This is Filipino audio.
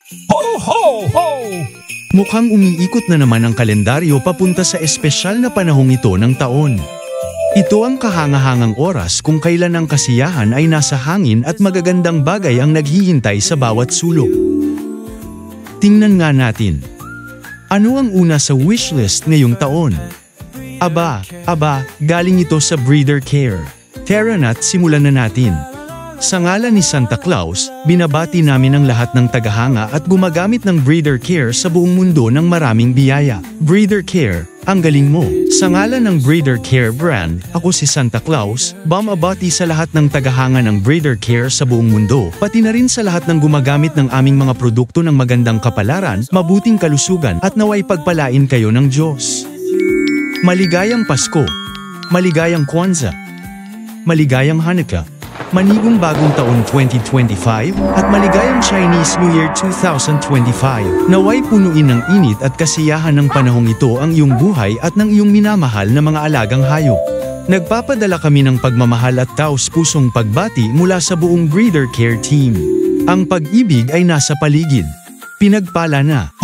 Ho, ho, ho! Mukhang umiikot na naman ang kalendaryo papunta sa espesyal na panahong ito ng taon. Ito ang kahangahangang oras kung kailan ang kasiyahan ay nasa hangin at magagandang bagay ang naghihintay sa bawat sulok. Tingnan nga natin. Ano ang una sa wishlist ngayong taon? Aba, galing ito sa Breeder Care. Tara na't simulan na natin. Sa ngalan ni Santa Claus, binabati namin ang lahat ng tagahanga at gumagamit ng Breeder Care sa buong mundo ng maraming biyaya. Breeder Care, ang galing mo! Sa ngalan ng Breeder Care brand, ako si Santa Claus, bumabati sa lahat ng tagahanga ng Breeder Care sa buong mundo, pati na rin sa lahat ng gumagamit ng aming mga produkto ng magandang kapalaran, mabuting kalusugan at naway pagpalain kayo ng Diyos. Maligayang Pasko, maligayang Kwanzaa, maligayang Hanukkah, manigong bagong taon 2025 at maligayang Chinese New Year 2025. Naway punuin ng init at kasiyahan ng panahong ito ang iyong buhay at ng iyong minamahal na mga alagang hayop. Nagpapadala kami ng pagmamahal at taos-pusong pagbati mula sa buong Breeder Care team. Ang pag-ibig ay nasa paligid. Pinagpala na.